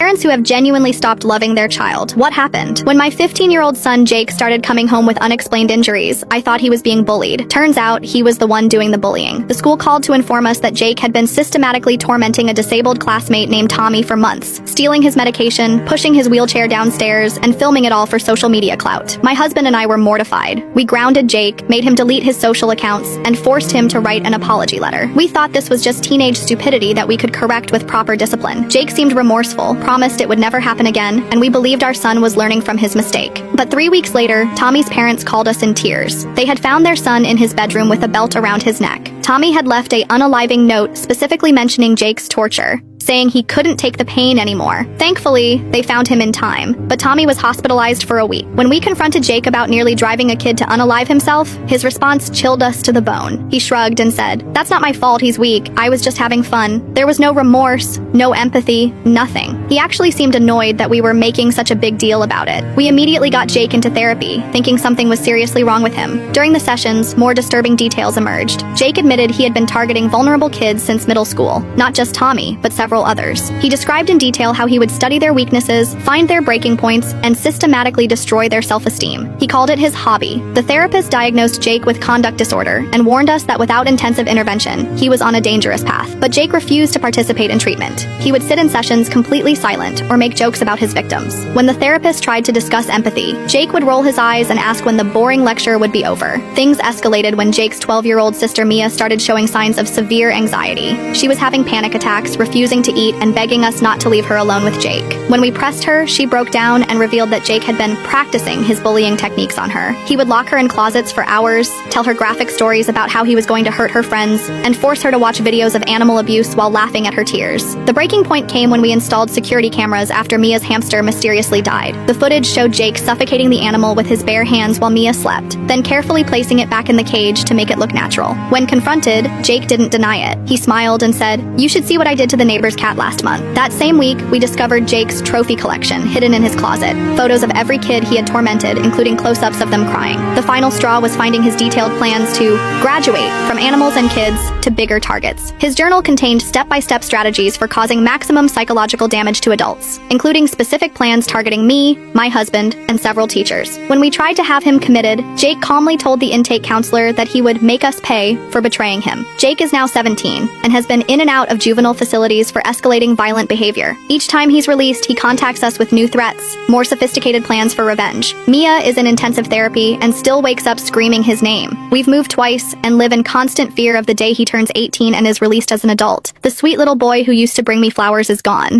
Parents who have genuinely stopped loving their child. What happened? When my 15-year-old son Jake started coming home with unexplained injuries, I thought he was being bullied. Turns out, he was the one doing the bullying. The school called to inform us that Jake had been systematically tormenting a disabled classmate named Tommy for months, stealing his medication, pushing his wheelchair downstairs, and filming it all for social media clout. My husband and I were mortified. We grounded Jake, made him delete his social accounts, and forced him to write an apology letter. We thought this was just teenage stupidity that we could correct with proper discipline. Jake seemed remorseful, promised it would never happen again, and we believed our son was learning from his mistake. But 3 weeks later, Tommy's parents called us in tears. They had found their son in his bedroom with a belt around his neck. Tommy had left a unaliving note specifically mentioning Jake's torture, saying he couldn't take the pain anymore. Thankfully, they found him in time, but Tommy was hospitalized for a week. When we confronted Jake about nearly driving a kid to unalive himself, his response chilled us to the bone. He shrugged and said, "That's not my fault, he's weak. I was just having fun." There was no remorse, no empathy, nothing. He actually seemed annoyed that we were making such a big deal about it. We immediately got Jake into therapy, thinking something was seriously wrong with him. During the sessions, more disturbing details emerged. Jake admitted he had been targeting vulnerable kids since middle school, not just Tommy, but several others. He described in detail how he would study their weaknesses, find their breaking points, and systematically destroy their self-esteem. He called it his hobby. The therapist diagnosed Jake with conduct disorder and warned us that without intensive intervention, he was on a dangerous path. But Jake refused to participate in treatment. He would sit in sessions completely silent or make jokes about his victims. When the therapist tried to discuss empathy, Jake would roll his eyes and ask when the boring lecture would be over. Things escalated when Jake's 12-year-old sister Mia started showing signs of severe anxiety. She was having panic attacks, refusing to eat, and begging us not to leave her alone with Jake. When we pressed her, she broke down and revealed that Jake had been practicing his bullying techniques on her. He would lock her in closets for hours, tell her graphic stories about how he was going to hurt her friends, and force her to watch videos of animal abuse while laughing at her tears. The breaking point came when we installed security cameras after Mia's hamster mysteriously died. The footage showed Jake suffocating the animal with his bare hands while Mia slept, then carefully placing it back in the cage to make it look natural. When confronted, Jake didn't deny it. He smiled and said, "You should see what I did to the neighbor's cat last month." That same week, we discovered Jake's trophy collection hidden in his closet. Photos of every kid he had tormented, including close-ups of them crying. The final straw was finding his detailed plans to graduate from animals and kids to bigger targets. His journal contained step-by-step strategies for causing maximum psychological damage to adults, including specific plans targeting me, my husband, and several teachers. When we tried to have him committed, Jake calmly told the intake counselor that he would make us pay for betraying him. Jake is now 17 and has been in and out of juvenile facilities for escalating violent behavior. Each time he's released, he contacts us with new threats, more sophisticated plans for revenge. Mia is in intensive therapy and still wakes up screaming his name. We've moved twice and live in constant fear of the day he turns 18 and is released as an adult. The sweet little boy who used to bring me flowers is gone.